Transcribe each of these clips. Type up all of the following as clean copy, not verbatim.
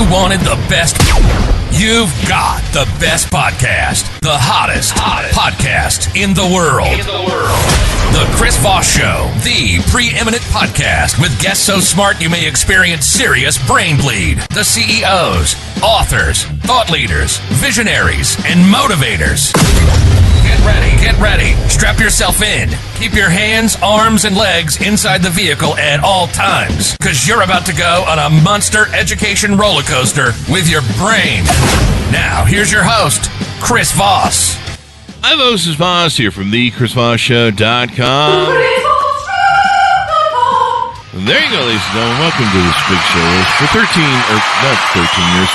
you wanted the best, you've got the best podcast. The hottest podcast in the world. The Chris Voss Show, the preeminent podcast with guests so smart you may experience serious brain bleed. The CEOs, authors, thought leaders, visionaries, and motivators. Get ready. Strap yourself in. Keep your hands, arms, and legs inside the vehicle at all times, because you're about to go on a monster education roller coaster with your brain. Now, here's your host, Chris Voss. Hi, this is Voss here from thechrisvossshow.com. There you go, ladies and gentlemen. Welcome to this big show.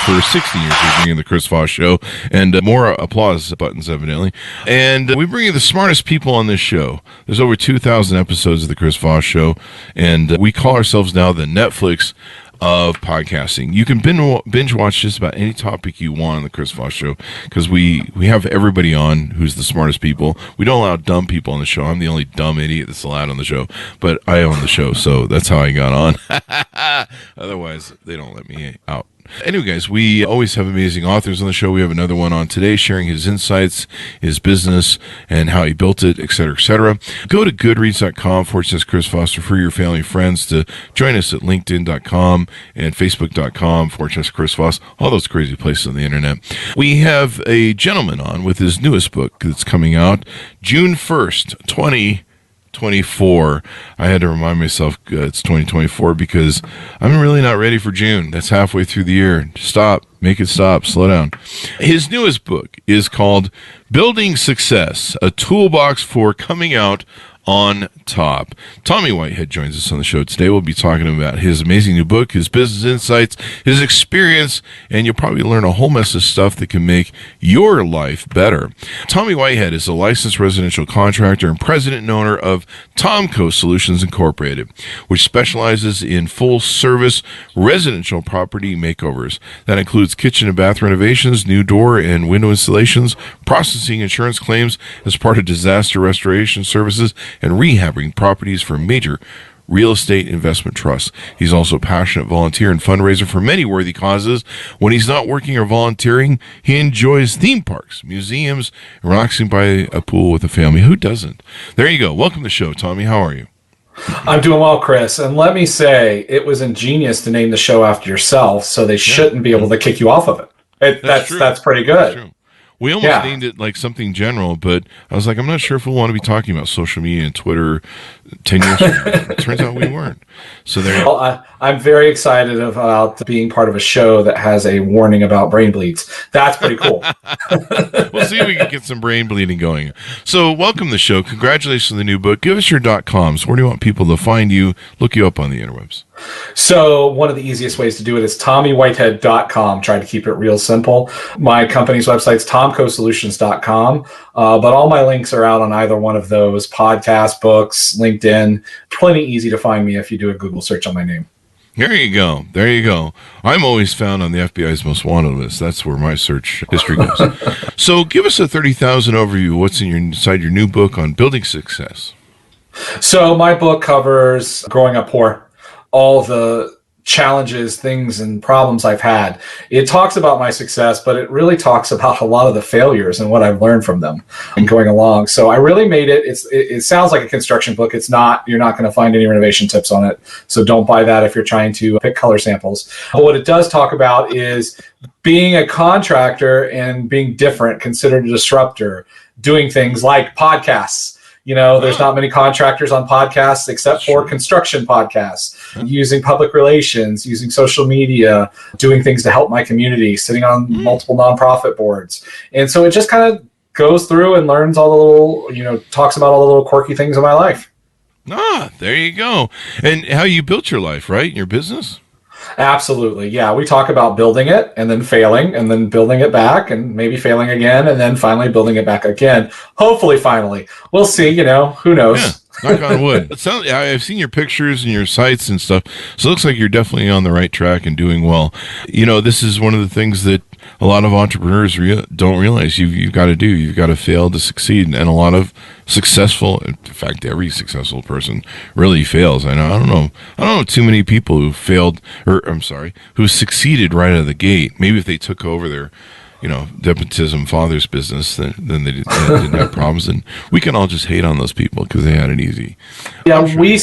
For 16 years, we're bringing the Chris Voss Show, and more applause buttons, evidently. And we bring you the smartest people on this show. There's over 2,000 episodes of the Chris Voss Show, and we call ourselves now the Netflix of podcasting. You can binge watch just about any topic you want on the Chris Voss Show, because we have everybody on who's the smartest people. We don't allow dumb people on the show. I'm the only dumb idiot that's allowed on the show, but I own the show, so that's how I got on. Otherwise, they don't let me out. Anyway, guys, we always have amazing authors on the show. We have another one on today sharing his insights, his business, and how he built it, etc., etc. Go to goodreads.com/Chris Voss, refer your family and friends to join us at linkedin.com and facebook.com/Chris Voss, all those crazy places on the internet. We have a gentleman on with his newest book that's coming out June 1st, 2024. I had to remind myself it's 2024 because I'm really not ready for June. That's halfway through the year. Stop. Make it stop. Slow down. His newest book is called Building Success, a Toolbox for Coming Out on Top. Tommy Whitehead joins us on the show today. We'll be talking about his amazing new book, his business insights, his experience, and you'll probably learn a whole mess of stuff that can make your life better. Tommy Whitehead is a licensed residential contractor and president and owner of Tomco Solutions Incorporated, which specializes in full-service residential property makeovers. That includes kitchen and bath renovations, new door and window installations, processing insurance claims as part of disaster restoration services, and rehabbing properties for major real estate investment trusts. He's also a passionate volunteer and fundraiser for many worthy causes. When he's not working or volunteering, he enjoys theme parks, museums, and relaxing by a pool with a family. Who doesn't? There you go. Welcome to the show, Tommy. How are you? I'm doing well, Chris. And let me say, it was ingenious to name the show after yourself, so they shouldn't be able to kick you off of it. That's pretty good. That's true. We almost named it like something general, but I was like, I'm not sure if we'll want to be talking about social media and Twitter 10 years from now. It turns out we weren't. So there. Well, I'm very excited about being part of a show that has a warning about brain bleeds. That's pretty cool. We'll see if we can get some brain bleeding going. So welcome to the show. Congratulations on the new book. Give us your .coms. Where do you want people to find you, look you up on the interwebs? So one of the easiest ways to do it is TommyWhitehead.com. Try to keep it real simple. My company's website's TomcoSolutions.com. But all my links are out on either one of those: podcasts, books, LinkedIn. Plenty easy to find me if you do a Google search on my name. There you go. There you go. I'm always found on the FBI's most wanted list. That's where my search history goes. So give us a 30,000 overview of what's inside your new book on building success. So my book covers growing up poor, all the challenges, things, and problems I've had. It talks about my success, but it really talks about a lot of the failures and what I've learned from them and going along. So I really made it. It sounds like a construction book. It's not. You're not going to find any renovation tips on it. So don't buy that if you're trying to pick color samples. But what it does talk about is being a contractor and being different, considered a disruptor, doing things like podcasts. You know, there's not many contractors on podcasts except for construction podcasts, using public relations, using social media, doing things to help my community, sitting on multiple nonprofit boards. And so it just kind of goes through and learns all the little, talks about all the little quirky things in my life. There you go. And how you built your life, right? Your business? Absolutely. Yeah. We talk about building it and then failing and then building it back and maybe failing again and then finally building it back again. Hopefully, finally. We'll see, who knows? Knock on wood. I've seen your pictures and your sites and stuff, so it looks like you're definitely on the right track and doing well. This is one of the things that a lot of entrepreneurs don't realize you've got to do. You've got to fail to succeed, and a lot of in fact, every successful person really fails. I don't know too many people who failed, who succeeded right out of the gate. Maybe if they took over their nepotism father's business, then they didn't have problems, and we can all just hate on those people because they had it easy. Yeah, we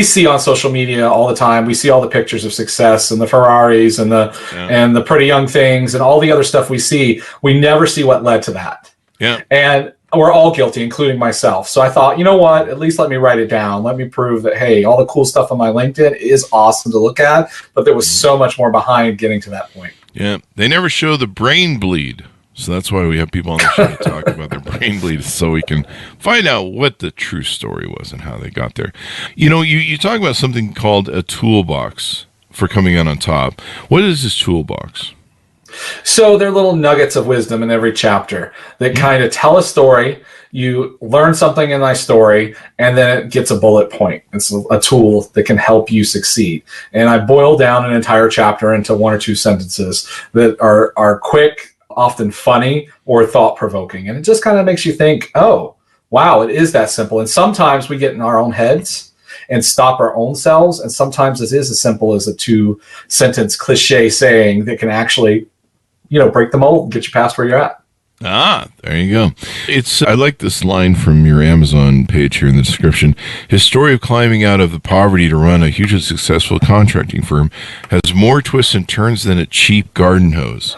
see on social media all the time. We see all the pictures of success and the Ferraris and the pretty young things and all the other stuff we see. We never see what led to that. Yeah, and we're all guilty, including myself. So I thought, you know what? At least let me write it down. Let me prove that, hey, all the cool stuff on my LinkedIn is awesome to look at, but there was so much more behind getting to that point. Yeah, they never show the brain bleed. So that's why we have people on the show to talk about their brain bleed, so we can find out what the true story was and how they got there. You talk about something called a toolbox for coming out on top. What is this toolbox? So they're little nuggets of wisdom in every chapter that kind of tell a story. You learn something in my story, and then it gets a bullet point. It's a tool that can help you succeed. And I boil down an entire chapter into one or two sentences that are quick, often funny, or thought-provoking. And it just kind of makes you think, oh, wow, it is that simple. And sometimes we get in our own heads and stop our own selves. And sometimes it is as simple as a 2-sentence cliche saying that can actually, break the mold and get you past where you're at. Ah, there you go. I like this line from your Amazon page here in the description. His story of climbing out of the poverty to run a hugely successful contracting firm has more twists and turns than a cheap garden hose.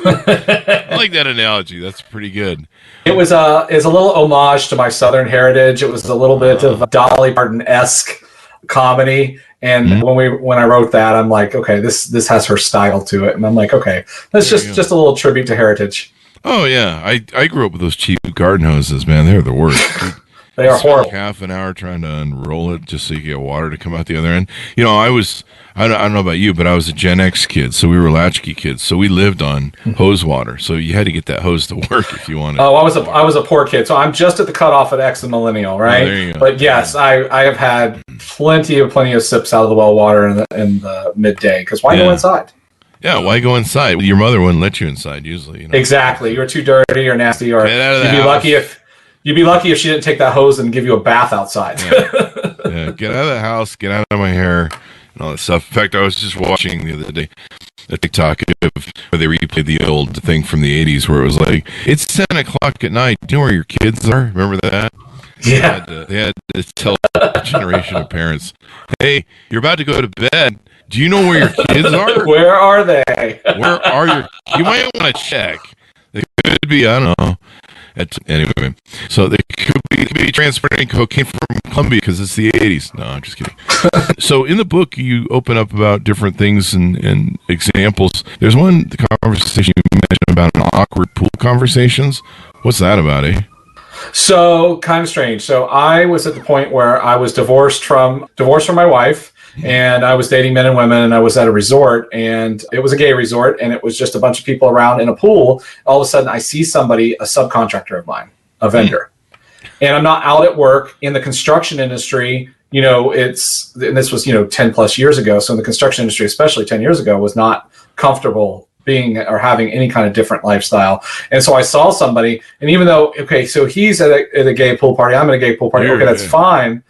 I like that analogy. That's pretty good. It was a little homage to my Southern heritage. It was a little bit of Dolly Parton-esque comedy. And when I wrote that, I'm like, okay, this has her style to it. And I'm like, okay, that's just a little tribute to heritage. Oh, yeah. I grew up with those cheap garden hoses, man. They're the worst. They are horrible. Half an hour trying to unroll it just so you get water to come out the other end. I don't know about you, but I was a Gen X kid, so we were latchkey kids. So we lived on hose water. So you had to get that hose to work if you wanted. Oh, I was a poor kid. So I'm just at the cutoff at X and millennial, right? Oh, there you go. But yes, I have had plenty of sips out of the well water in the midday. Because why go inside? Yeah, why go inside? Your mother wouldn't let you inside usually. Exactly. You're too dirty or nasty, or get out of the you'd be house. You'd be lucky if she didn't take that hose and give you a bath outside. Yeah, get out of the house, get out of my hair, and all that stuff. In fact, I was just watching the other day a TikTok where they replayed the old thing from the 80s where it was like, it's 10 o'clock at night. Do you know where your kids are? Remember that? Yeah. They had to tell a generation of parents, hey, you're about to go to bed. Do you know where your kids are? Where are they? Where are you might want to check. They could be, I don't know. Anyway, so they could be transporting cocaine from Colombia because it's the 80s. No, I'm just kidding. So in the book, you open up about different things and examples. There's one conversation you mentioned about an awkward pool conversations. What's that about, eh? So kind of strange. So I was at the point where I was divorced from my wife. And I was dating men and women, and I was at a resort, and it was a gay resort, and it was just a bunch of people around in a pool. All of a sudden, I see somebody, a subcontractor of mine, a vendor, and I'm not out at work in the construction industry. And this was 10 plus years ago. So in the construction industry, especially 10 years ago, was not comfortable being or having any kind of different lifestyle. And so I saw somebody, and even though, okay, so he's at a gay pool party, I'm at a gay pool party. Okay, that's fine.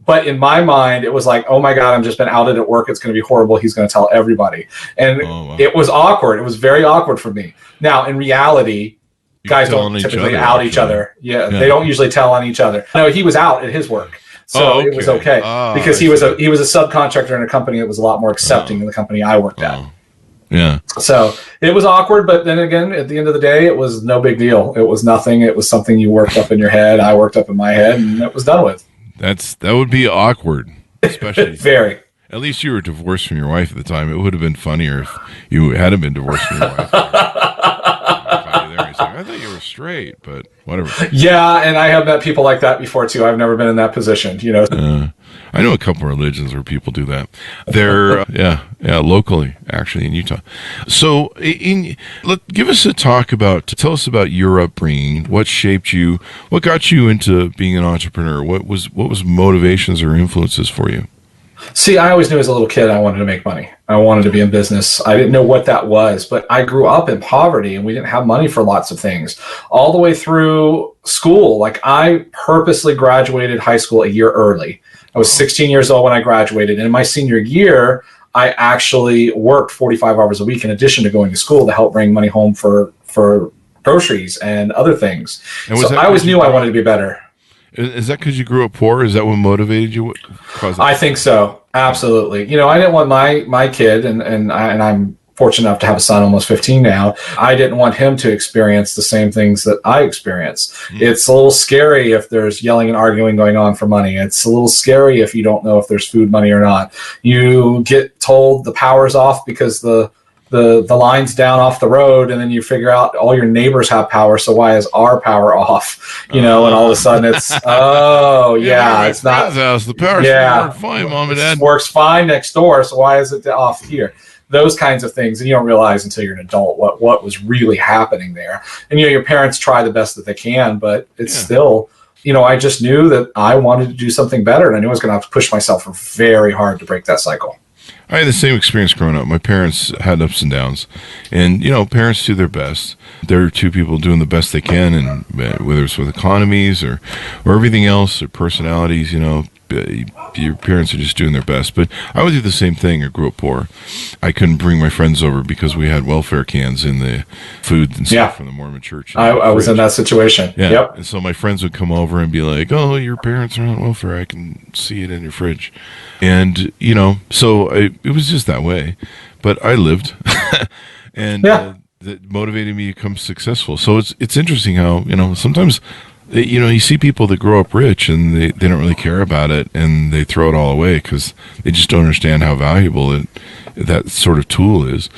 But in my mind, it was like, oh my God, I've just been outed at work. It's going to be horrible. He's going to tell everybody. And It was awkward. It was very awkward for me. Now, in reality, guys don't typically out each other. Yeah, they don't usually tell on each other. No, he was out at his work. So it was okay. Because he was a subcontractor in a company that was a lot more accepting than the company I worked at. Yeah. So it was awkward, but then again, at the end of the day, it was no big deal. It was nothing. It was something you worked up in your head. I worked up in my head, and it was done with. That would be awkward, especially very. At least you were divorced from your wife at the time. It would have been funnier if you hadn't been divorced from your wife. like, I thought you were straight, but whatever. Yeah, and I have met people like that before too. I've never been in that position, you know. I know a couple of religions where people do that. They're locally actually in Utah. So, give us a talk about. Tell us about your upbringing. What shaped you? What got you into being an entrepreneur? What was motivations or influences for you? See, I always knew as a little kid I wanted to make money. I wanted to be in business. I didn't know what that was, but I grew up in poverty and we didn't have money for lots of things. All the way through school, like I purposely graduated high school a year early. I was 16 years old when I graduated. And in my senior year, I actually worked 45 hours a week in addition to going to school to help bring money home for groceries and other things. And so I always knew I wanted to be better. Is that because you grew up poor? Is that what motivated you? I think so. Absolutely. You know, I didn't want my kid, and I'm fortunate enough to have a son almost 15 now. I didn't want him to experience the same things that I experienced. It's a little scary if there's yelling and arguing going on for money. It's a little scary if you don't know if there's food money or not. You get told the power's off because the line's down off the road, and then you figure out all your neighbors have power, so why is our power off? You know, and all of a sudden it's it's not house. The power's fine, Mom and Dad. It works fine next door, so why is it off here? Those kinds of things, and you don't realize until you're an adult what was really happening there. And you know, your parents try the best that they can, but it's still, you know, I just knew that I wanted to do something better, and I knew I was going to have to push myself very hard to break that cycle. I had the same experience growing up. My parents had ups and downs, and you know, parents do their best. They're two people doing the best they can, and whether it's with economies or everything else, or personalities, you know, your parents are just doing their best. But I would do the same thing. I grew up poor. I couldn't bring my friends over because we had welfare cans in the food and stuff from the Mormon church. I was in that situation. Yeah. Yep. And so my friends would come over and be like, "Oh, your parents are on welfare. I can see it in your fridge." And, you know, so it was just that way. But I lived. And that motivated me to become successful. So it's interesting how, you know, sometimes, you know, you see people that grow up rich and they don't really care about it, and they throw it all away because they just don't understand how valuable that sort of tool is.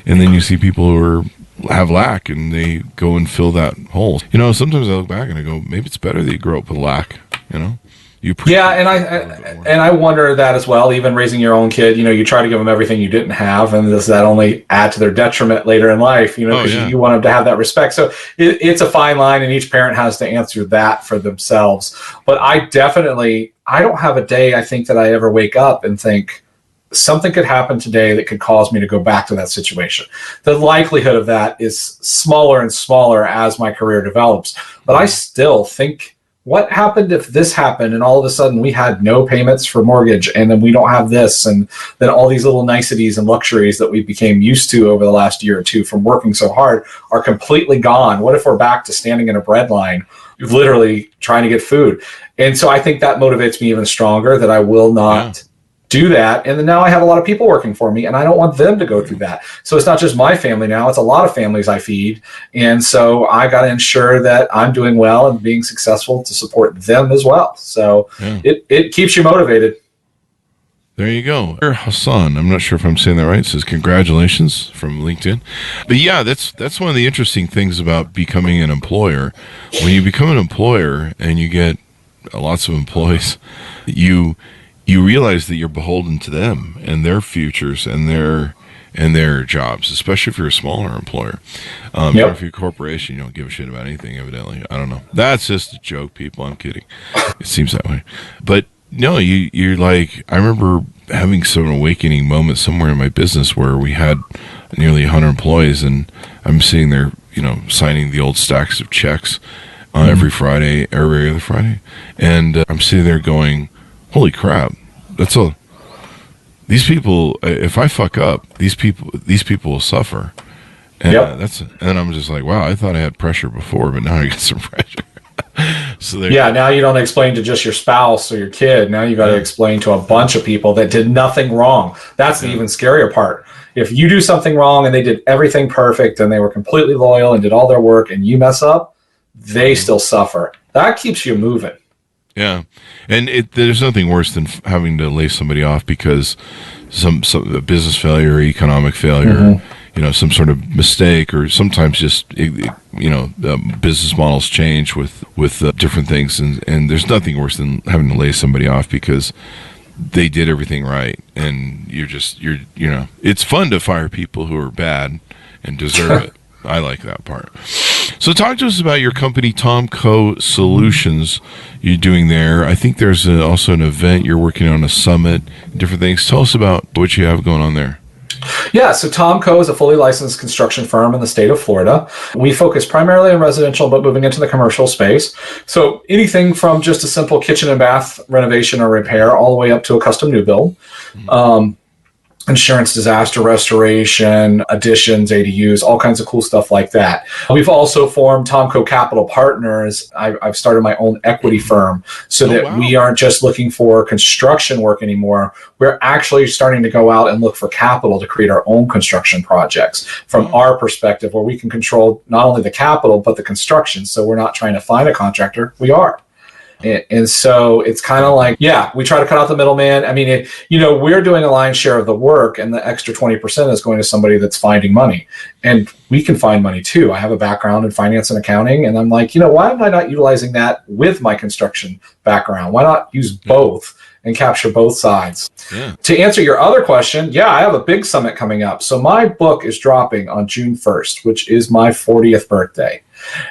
And then you see people who have lack and they go and fill that hole. You know, sometimes I look back and I go, maybe it's better that you grow up with lack, you know? I wonder that as well. Even raising your own kid, you know, you try to give them everything you didn't have, and does that only add to their detriment later in life? You know, because you want them to have that respect. So it's a fine line, and each parent has to answer that for themselves. But I don't have a day I think that I ever wake up and think something could happen today that could cause me to go back to that situation. The likelihood of that is smaller and smaller as my career develops. But I still think, what happened if this happened and all of a sudden we had no payments for mortgage, and then we don't have this, and then all these little niceties and luxuries that we became used to over the last year or two from working so hard are completely gone? What if we're back to standing in a bread line, literally trying to get food? And so I think that motivates me even stronger, that I will not do that. And then now I have a lot of people working for me, and I don't want them to go through that. So it's not just my family now, it's a lot of families I feed. And so I got to ensure that I'm doing well and being successful to support them as well. So it keeps you motivated. There you go. Hassan, I'm not sure if I'm saying that right, says congratulations from LinkedIn. But yeah, that's one of the interesting things about becoming an employer. When you become an employer and you get lots of employees, you realize that you're beholden to them and their futures and their jobs, especially if you're a smaller employer. Or if you're a corporation, you don't give a shit about anything, evidently. I don't know. That's just a joke, people. I'm kidding. It seems that way. But no, you're like, I remember having some awakening moment somewhere in my business where we had nearly 100 employees, and I'm sitting there, you know, signing the old stacks of checks every other Friday. And I'm sitting there going, holy crap, these people, if I fuck up, these people will suffer. And and I'm just like, wow, I thought I had pressure before, but now I get some pressure. So now you don't explain to just your spouse or your kid. Now you got to explain to a bunch of people that did nothing wrong. That's the even scarier part. If you do something wrong and they did everything perfect and they were completely loyal and did all their work, and you mess up, they still suffer. That keeps you moving. Yeah, and there's nothing worse than having to lay somebody off because some business failure, economic failure, some sort of mistake, or sometimes just business models change with different things, and there's nothing worse than having to lay somebody off because they did everything right, and it's fun to fire people who are bad and deserve it. I like that part. So talk to us about your company, Tomco Solutions, you're doing there. I think there's also an event you're working on, a summit, different things. Tell us about what you have going on there. Yeah, so Tomco is a fully licensed construction firm in the state of Florida. We focus primarily on residential, but moving into the commercial space. So anything from just a simple kitchen and bath renovation or repair all the way up to a custom new build. Insurance, disaster restoration, additions, ADUs, all kinds of cool stuff like that. We've also formed Tomco Capital Partners. I've started my own equity firm so that we aren't just looking for construction work anymore. We're actually starting to go out and look for capital to create our own construction projects from our perspective, where we can control not only the capital, but the construction. So we're not trying to find a contractor. We are. And so it's kind of like, we try to cut out the middleman. I mean, we're doing a lion's share of the work, and the extra 20% is going to somebody that's finding money. And we can find money too. I have a background in finance and accounting, and I'm like, why am I not utilizing that with my construction background? Why not use both and capture both sides? Yeah. To answer your other question, I have a big summit coming up. So my book is dropping on June 1st, which is my 40th birthday.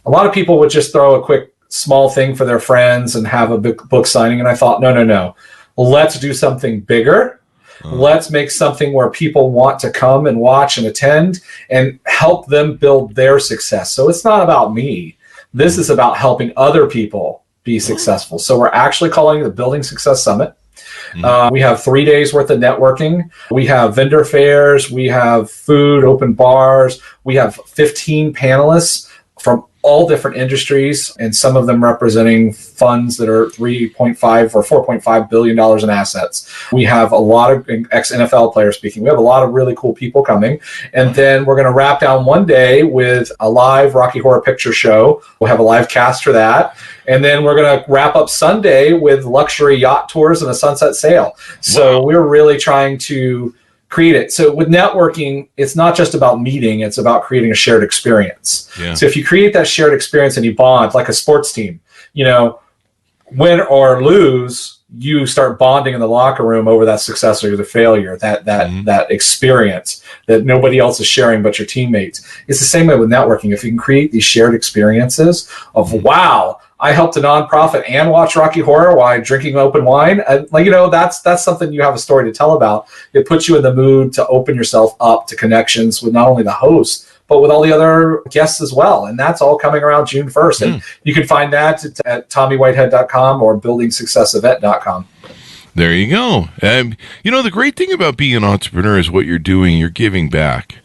A lot of people would just throw a quick small thing for their friends and have a book signing. And I thought, no. Let's do something bigger. Let's make something where people want to come and watch and attend and help them build their success. So it's not about me. This is about helping other people be successful. So we're actually calling it the Building Success Summit. We have 3 days worth of networking. We have vendor fairs. We have food, open bars. We have 15 panelists from all different industries, and some of them representing funds that are $3.5 or $4.5 billion in assets. We have a lot of ex-NFL players speaking. We have a lot of really cool people coming. And then we're going to wrap down one day with a live Rocky Horror Picture Show. We'll have a live cast for that. And then we're going to wrap up Sunday with luxury yacht tours and a sunset sail. So we're really trying to create it. So with networking, it's not just about meeting, it's about creating a shared experience. Yeah. So if you create that shared experience and you bond like a sports team, win or lose, you start bonding in the locker room over that success or the failure, that experience that nobody else is sharing but your teammates. It's the same way with networking. If you can create these shared experiences of, I helped a nonprofit and watch Rocky Horror while drinking open wine. That's something you have a story to tell about. It puts you in the mood to open yourself up to connections with not only the host, but with all the other guests as well. And that's all coming around June 1st. And you can find that at TommyWhitehead.com or buildingsuccessevent.com. There you go. The great thing about being an entrepreneur is what you're doing. You're giving back.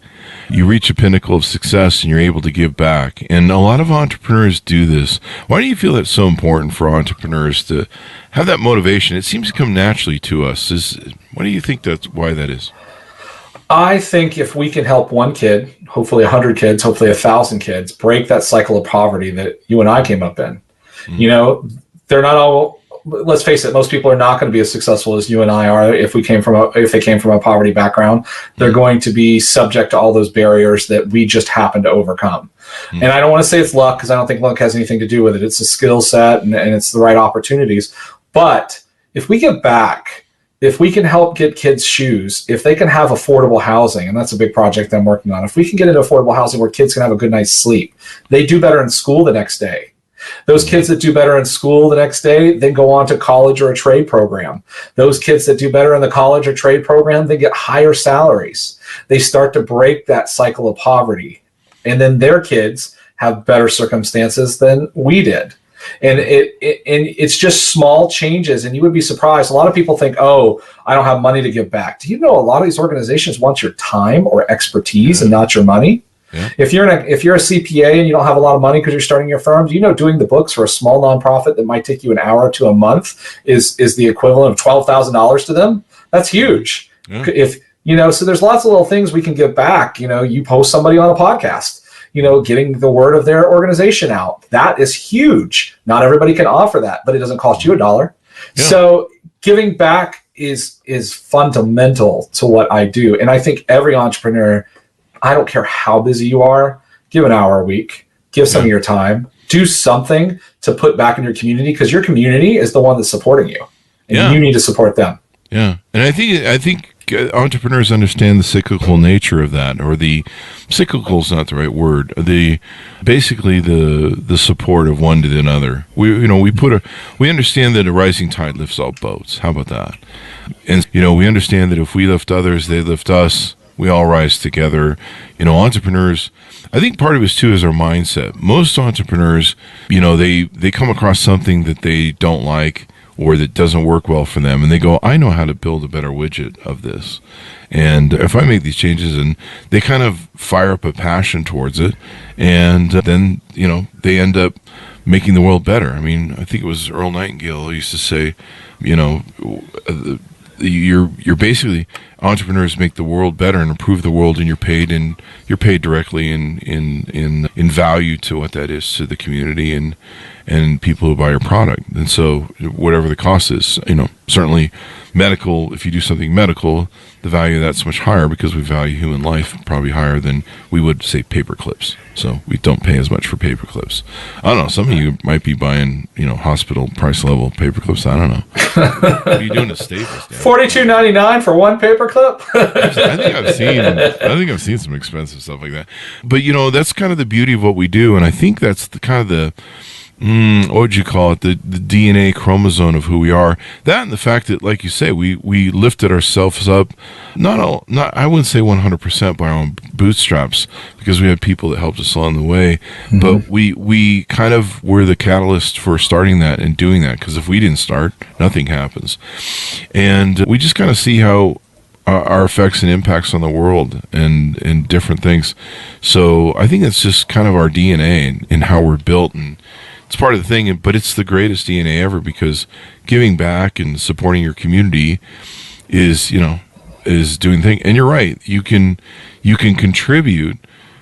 You reach a pinnacle of success and you're able to give back. And a lot of entrepreneurs do this. Why do you feel it's so important for entrepreneurs to have that motivation? It seems to come naturally to us. What do you think why that is? I think if we can help one kid, hopefully 100 kids, hopefully 1,000 kids, break that cycle of poverty that you and I came up in. They're not all, let's face it, most people are not going to be as successful as you and I are if they came from a poverty background. They're going to be subject to all those barriers that we just happen to overcome. And I don't want to say it's luck, because I don't think luck has anything to do with it. It's a skill set and it's the right opportunities. But if we give back, if we can help get kids shoes, if they can have affordable housing, and that's a big project I'm working on, if we can get into affordable housing where kids can have a good night's sleep, they do better in school the next day. Those kids that do better in school the next day, then go on to college or a trade program. Those kids that do better in the college or trade program, they get higher salaries. They start to break that cycle of poverty. And then their kids have better circumstances than we did. And it's just small changes. And you would be surprised. A lot of people think, I don't have money to give back. Do you know a lot of these organizations want your time or expertise and not your money? Yeah. If you're a CPA and you don't have a lot of money because you're starting your firm, do you know doing the books for a small nonprofit that might take you an hour to a month is the equivalent of $12,000 to them? That's huge. Yeah. So there's lots of little things we can give back. You post somebody on a podcast, getting the word of their organization out. That is huge. Not everybody can offer that, but it doesn't cost you $1. Yeah. So giving back is fundamental to what I do. And I think every entrepreneur I don't care how busy you are, give an hour a week, give some of your time, do something to put back in your community, because your community is the one that's supporting you, and you need to support them. Yeah. And I think entrepreneurs understand the cyclical nature of that, or the cyclical is not the right word. Basically the support of one to another. We understand that a rising tide lifts all boats. How about that? And we understand that if we lift others, they lift us. We all rise together. Entrepreneurs, I think part of it too is our mindset. Most entrepreneurs, they come across something that they don't like, or that doesn't work well for them, and they go, I know how to build a better widget of this. And if I make these changes, and they kind of fire up a passion towards it, and then, they end up making the world better. I mean, I think it was Earl Nightingale who used to say, you're basically, entrepreneurs make the world better and improve the world, and you're paid directly in value to what that is to the community and people who buy your product. And so whatever the cost is, certainly medical, if you do something medical, the value of that's much higher, because we value human life probably higher than we would, say, paper clips. So we don't pay as much for paper clips. I don't know. Some of you might be buying, hospital price level paper clips. I don't know. What are you doing at Staples? $42.99 for one paper clip. I think I've seen some expensive stuff like that. But that's kind of the beauty of what we do, and I think that's the what would you call it? The DNA chromosome of who we are. That, and the fact that, like you say, we lifted ourselves up, not I wouldn't say 100% by our own bootstraps, because we had people that helped us along the way. Mm-hmm. But we kind of were the catalyst for starting that and doing that, because if we didn't start, nothing happens. And we just kind of see how our effects and impacts on the world and different things. So I think it's just kind of our DNA and how we're built, and it's part of the thing, but it's the greatest DNA ever, because giving back and supporting your community is doing the thing. And you're right, you can contribute.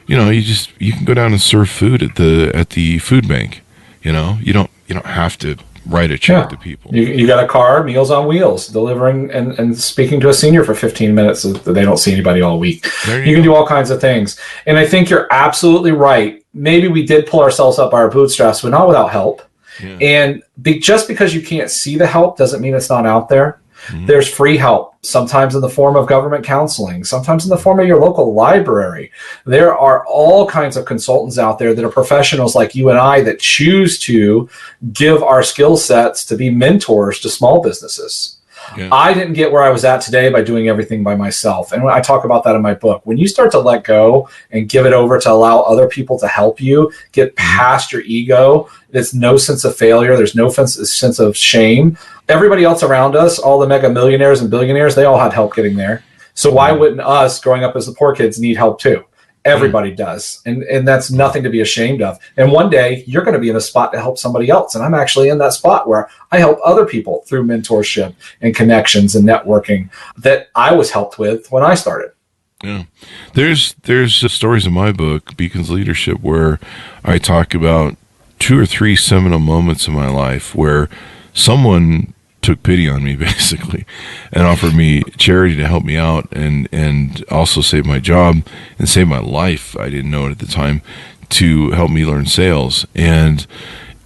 You can go down and serve food at the food bank. You don't have to write a check to people. You got a car, Meals on Wheels, delivering and speaking to a senior for 15 minutes so that they don't see anybody all week. You can do all kinds of things. And I think you're absolutely right. Maybe we did pull ourselves up by our bootstraps, but not without help. Yeah. And just because you can't see the help doesn't mean it's not out there. Mm-hmm. There's free help, sometimes in the form of government counseling, sometimes in the form of your local library. There are all kinds of consultants out there that are professionals like you and I that choose to give our skill sets to be mentors to small businesses. Yeah. I didn't get where I was at today by doing everything by myself. And I talk about that in my book. When you start to let go and give it over to allow other people to help you get past your ego, there's no sense of failure. There's no sense of shame. Everybody else around us, all the mega millionaires and billionaires, they all had help getting there. So why wouldn't us, growing up as the poor kids, need help too? Everybody does. And that's nothing to be ashamed of. And one day you're going to be in a spot to help somebody else. And I'm actually in that spot where I help other people through mentorship and connections and networking that I was helped with when I started. Yeah. There's stories in my book, Beacons Leadership, where I talk about 2 or 3 seminal moments in my life where someone took pity on me, basically, and offered me charity to help me out and also save my job and save my life. I didn't know it at the time, to help me learn sales. And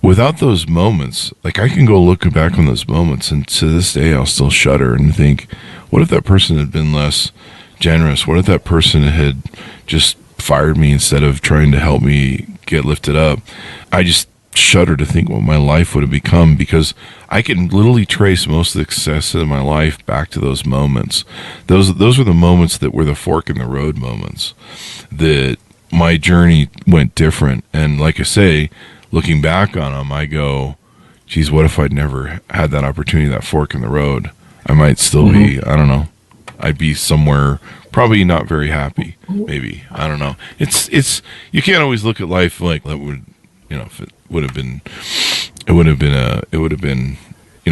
without those moments, like, I can go look back on those moments, and to this day I'll still shudder and think, what if that person had been less generous? What if that person had just fired me instead of trying to help me get lifted up? I just shudder to think what my life would have become, because I can literally trace most of the success of my life back to those moments. Those were the moments that were the fork in the road moments, that my journey went different. And like I say, looking back on them, I go, geez, what if I'd never had that opportunity, that fork in the road? I might still be, I don't know, I'd be somewhere probably not very happy, maybe. I don't know. It's you can't always look at life like that would, if it would have been,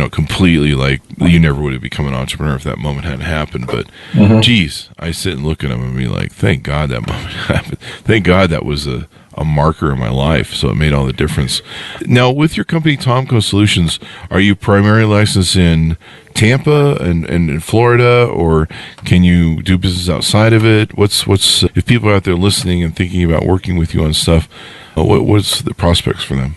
completely like, you never would have become an entrepreneur if that moment hadn't happened. But geez, I sit and look at them and be like, thank God that moment happened. Thank God that was a a marker in my life. So it made all the difference. Now, with your company, Tomco Solutions, are you primarily licensed in Tampa and in Florida, or can you do business outside of it? What's if people are out there listening and thinking about working with you on stuff, what's the prospects for them?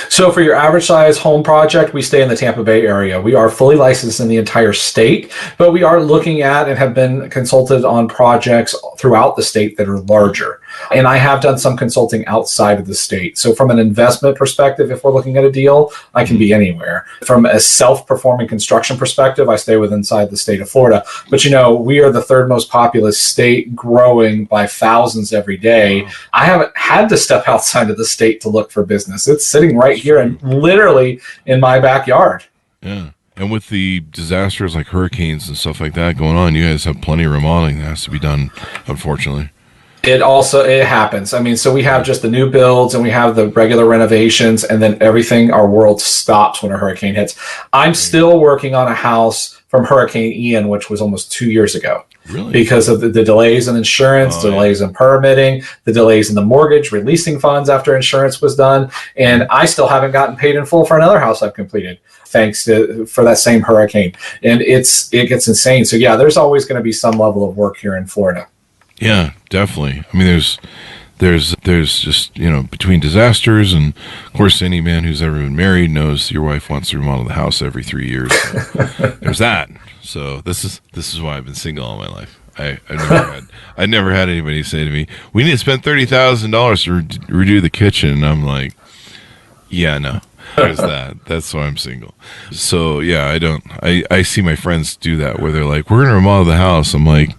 So for your average size home project, we stay in the Tampa Bay area. We are fully licensed in the entire state, but we are looking at and have been consulted on projects throughout the state that are larger. And I have done some consulting outside of the state. So from an investment perspective, if we're looking at a deal, I can be anywhere. From a self-performing construction perspective, I stay inside the state of Florida. But we are the third most populous state, growing by thousands every day. I haven't had to step outside of the state to look for business. It's sitting right here and literally in my backyard. Yeah. And with the disasters like hurricanes and stuff like that going on, you guys have plenty of remodeling that has to be done, unfortunately. It happens. I mean, so we have just the new builds and we have the regular renovations, and then our world stops when a hurricane hits. I'm still working on a house from Hurricane Ian, which was almost 2 years ago. Really? Because of the delays in insurance, delays in permitting, the delays in the mortgage, releasing funds after insurance was done. And I still haven't gotten paid in full for another house I've completed, for that same hurricane. And it gets insane. So yeah, there's always going to be some level of work here in Florida. Yeah, definitely. I mean, there's just, between disasters, and of course any man who's ever been married knows your wife wants to remodel the house every 3 years. So there's that. So this is why I've been single all my life. I never had anybody say to me, "We need to spend $30,000 to redo the kitchen." And I'm like, yeah, no. There's that. That's why I'm single. So yeah, I see my friends do that where they're like, "We're gonna remodel the house." I'm like,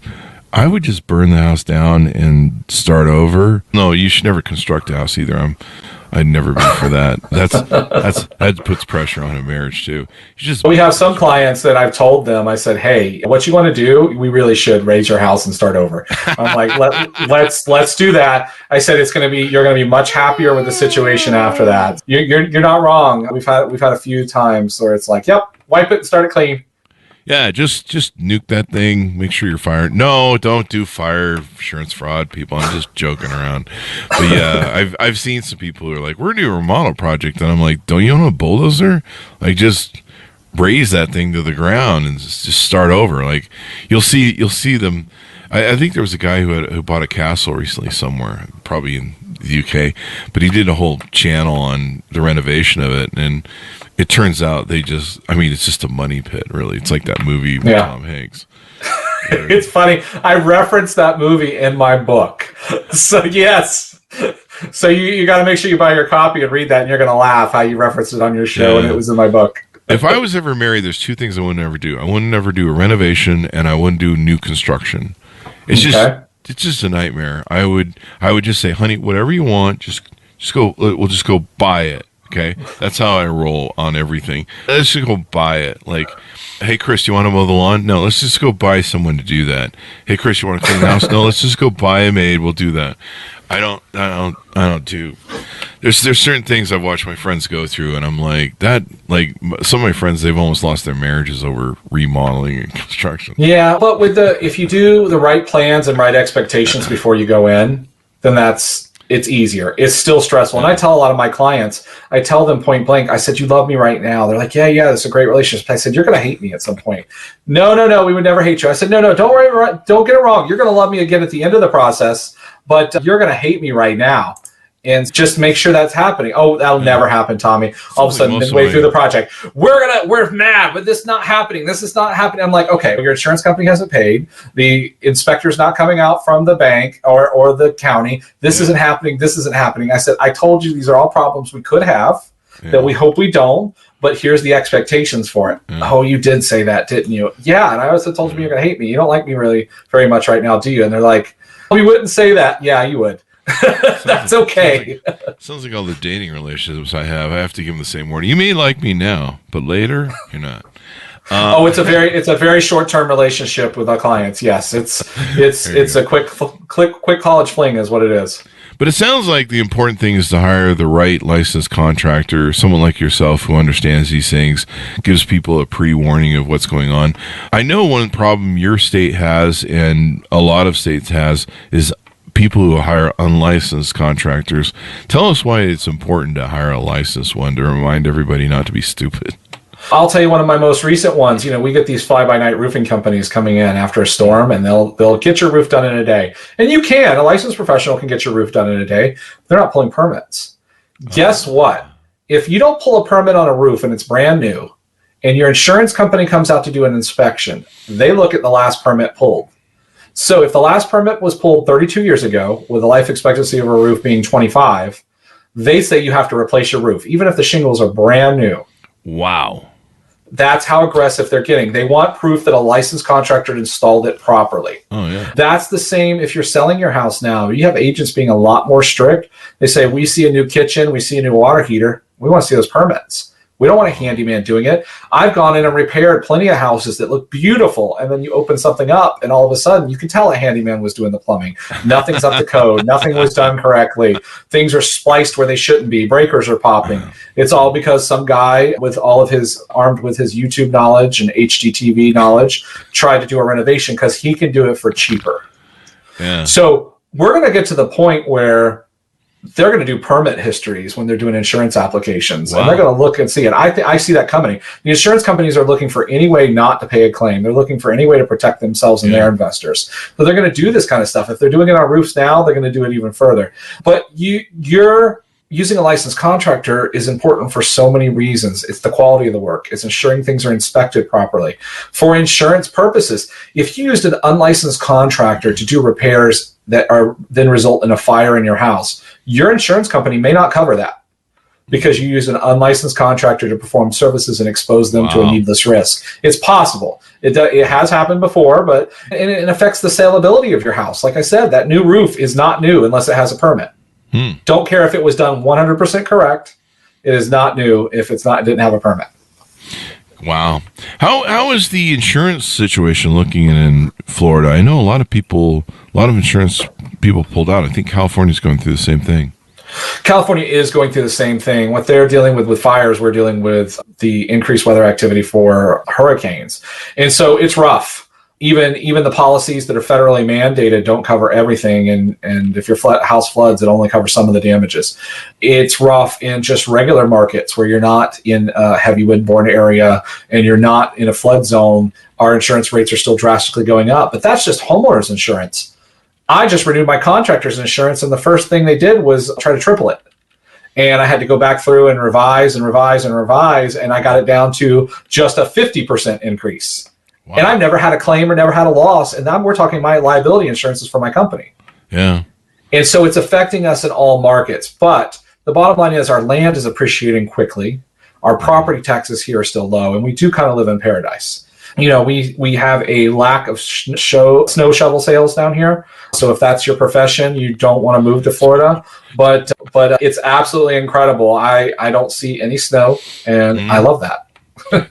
I would just burn the house down and start over. No, you should never construct a house either. I'd never be for that. That puts pressure on a marriage too. We have some clients that I've told them, I said, "Hey, what you want to do, we really should raise your house and start over." I'm like, let's do that. I said you're gonna be much happier with the situation after that. You're not wrong. We've had a few times where it's like, "Yep, wipe it and start it clean." Yeah, just nuke that thing. Make sure you're fired. No, don't do fire insurance fraud, people. I'm just joking around. But yeah, I've seen some people who are like, "We're doing a remodel project," and I'm like, "Don't you own a bulldozer? Like, just raise that thing to the ground and just start over." Like, you'll see them. I think there was a guy who bought a castle recently somewhere, probably in the UK, but he did a whole channel on the renovation of it, and it turns out it's just a money pit, really. It's like that movie with Tom Hanks. It's funny. I referenced that movie in my book. So yes. So you got to make sure you buy your copy and read that, and you're going to laugh how you referenced it on your show, and it was in my book. If I was ever married, there's two things I wouldn't ever do. I wouldn't ever do a renovation, and I wouldn't do new construction. It's just a nightmare. I would just say, "Honey, whatever you want, just go. We'll just go buy it." Okay, that's how I roll on everything. Let's just go buy it. Like, "Hey, Chris, you want to mow the lawn?" No, let's just go buy someone to do that. "Hey, Chris, you want to clean the house?" No, let's just go buy a maid. We'll do that. I don't do. There's certain things I've watched my friends go through, and I'm like that. Like, some of my friends, they've almost lost their marriages over remodeling and construction. Yeah, but if you do the right plans and right expectations before you go in, then it's easier. It's still stressful. And I tell a lot of my clients, I tell them point blank, I said, "You love me right now." They're like, yeah, it's a great relationship. I said, "You're going to hate me at some point." No, we would never hate you. I said, no, don't worry. Don't get it wrong. You're going to love me again at the end of the process, but you're going to hate me right now. And just make sure that's happening. Oh, that'll never happen, Tommy. All of a sudden, midway through the project, we're mad, but this is not happening. This is not happening. I'm like, okay, your insurance company hasn't paid. The inspector's not coming out from the bank or the county. This isn't happening. This isn't happening. I said, I told you these are all problems we could have that we hope we don't, but here's the expectations for it. Oh, you did say that, didn't you? Yeah, and I also told you you're going to hate me. You don't like me really very much right now, do you? And they're like, "We wouldn't say that." Yeah, you would. That's okay. Sounds like all the dating relationships I have to give them the same word. You may like me now, but later you're not. It's a very short-term relationship with our clients. Yes, it's a quick college fling is what it is. But it sounds like the important thing is to hire the right licensed contractor, someone like yourself who understands these things, gives people a pre-warning of what's going on. I know one problem your state has and a lot of states has is people who hire unlicensed contractors. Tell us why it's important to hire a licensed one to remind everybody not to be stupid. I'll tell you one of my most recent ones. We get these fly-by-night roofing companies coming in after a storm, and they'll get your roof done in a day. And a licensed professional can get your roof done in a day. They're not pulling permits. Guess what? If you don't pull a permit on a roof and it's brand new, and your insurance company comes out to do an inspection, they look at the last permit pulled. So if the last permit was pulled 32 years ago, with a life expectancy of a roof being 25, they say you have to replace your roof, even if the shingles are brand new. Wow. That's how aggressive they're getting. They want proof that a licensed contractor installed it properly. Oh, yeah. That's the same if you're selling your house now. You have agents being a lot more strict. They say, we see a new kitchen, we see a new water heater. We want to see those permits. We don't want a handyman doing it. I've gone in and repaired plenty of houses that look beautiful, and then you open something up, and all of a sudden you can tell a handyman was doing the plumbing. Nothing's up to code. Nothing was done correctly. Things are spliced where they shouldn't be. Breakers are popping. It's all because some guy armed with his YouTube knowledge and HDTV knowledge tried to do a renovation because he can do it for cheaper. Yeah. So we're going to get to the point where they're going to do permit histories when they're doing insurance applications. Wow. And they're going to look and see it. I see that coming. The insurance companies are looking for any way not to pay a claim. They're looking for any way to protect themselves and their investors. So they're going to do this kind of stuff. If they're doing it on roofs now, they're going to do it even further. But you're using a licensed contractor is important for so many reasons. It's the quality of the work. It's ensuring things are inspected properly. For insurance purposes, if you used an unlicensed contractor to do repairs that are then result in a fire in your house, your insurance company may not cover that because you use an unlicensed contractor to perform services and expose them to a needless risk. It's possible. It has happened before, but it affects the saleability of your house. Like I said, that new roof is not new unless it has a permit. Don't care if it was done 100% correct. It is not new if it didn't have a permit. Wow. How is the insurance situation looking in Florida? I know a lot of insurance people pulled out. I think California's going through the same thing. California is going through the same thing. What they're dealing with fires, we're dealing with the increased weather activity for hurricanes. And so it's rough. Even the policies that are federally mandated don't cover everything. And if your house floods, it only covers some of the damages. It's rough in just regular markets where you're not in a heavy windborne area and you're not in a flood zone. Our insurance rates are still drastically going up, but that's just homeowners insurance. I just renewed my contractor's insurance, and the first thing they did was try to triple it. And I had to go back through and revise, and I got it down to just a 50% increase. Wow. And I've never had a claim or never had a loss. And now we're talking my liability insurance is for my company. Yeah. And so it's affecting us in all markets. But the bottom line is our land is appreciating quickly. Our property taxes here are still low. And we do kind of live in paradise. We have a lack of snow shovel sales down here. So if that's your profession, you don't want to move to Florida. But it's absolutely incredible. I don't see any snow, and I love that.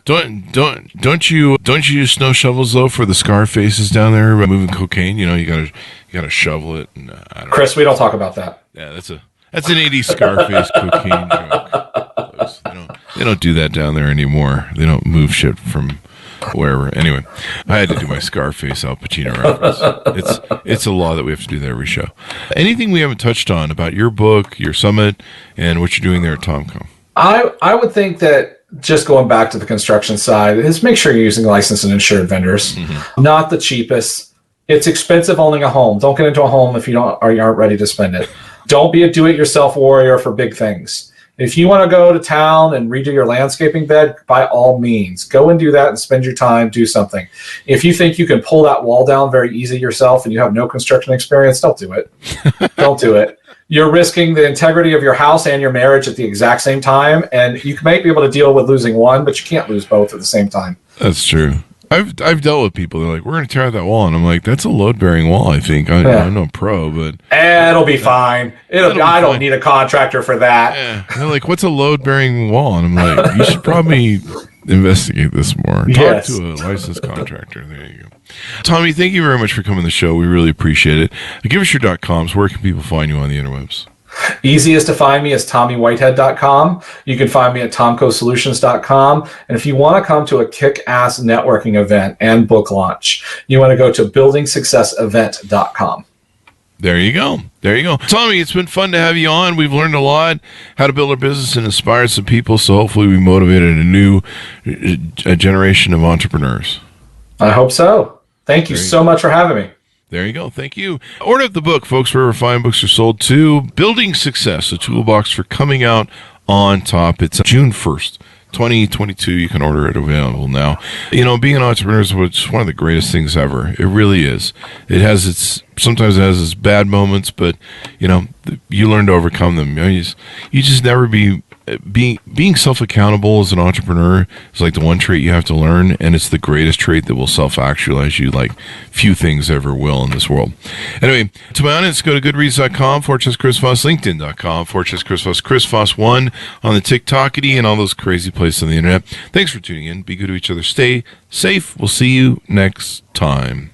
Don't you use snow shovels though for the scar faces down there moving cocaine? You gotta shovel it. And, Chris, we don't talk about that. Yeah, that's an 80s Scarface cocaine joke. They don't do that down there anymore. They don't move shit from wherever. Anyway, I had to do my Scarface Al Pacino reference. It's a law that we have to do that every show. Anything we haven't touched on about your book, your summit, and what you're doing there at Tomco? I would think that just going back to the construction side is make sure you're using licensed and insured vendors. Not the cheapest. It's expensive owning a home. Don't get into a home if you aren't ready to spend it. Don't be a do-it-yourself warrior for big things. If you want to go to town and redo your landscaping bed, by all means, go and do that and spend your time, do something. If you think you can pull that wall down very easy yourself and you have no construction experience, don't do it. Don't do it. You're risking the integrity of your house and your marriage at the exact same time, and you might be able to deal with losing one, but you can't lose both at the same time. That's true. I've dealt with people. They're like, "We're going to tear out that wall," and I'm like, "That's a load-bearing wall." I think I'm no pro, but it'll be fine. I don't need a contractor for that. Yeah. And they're like, "What's a load-bearing wall?" And I'm like, "You should probably investigate this more. Talk to a licensed contractor." There you go. Tommy, thank you very much for coming to the show. We really appreciate it. Give us your .coms. Where can people find you on the interwebs? Easiest to find me is TommyWhitehead.com. You can find me at TomcoSolutions.com. And if you want to come to a kick-ass networking event and book launch, you want to go to BuildingSuccessEvent.com. There you go. There you go. Tommy, it's been fun to have you on. We've learned a lot, how to build a business and inspire some people, so hopefully we motivated a generation of entrepreneurs. I hope so. Thank you so much for having me. There you go. Thank you. Order up the book, folks, wherever fine books are sold too. Building Success, a toolbox for coming out on top. It's June 1st. 2022, you can order it available now. You know, being an entrepreneur is one of the greatest things ever. It really is. Sometimes it has its bad moments, but you know, you learn to overcome them. You just never being self-accountable as an entrepreneur is like the one trait you have to learn, and it's the greatest trait that will self-actualize you like few things ever will in this world. Anyway, to my audience, go to goodreads.com/Chris Voss, LinkedIn.com/Chris Voss, Chris Voss1 on the TikTokity and all those crazy places on the internet. Thanks for tuning in. Be good to each other. Stay safe. We'll see you next time.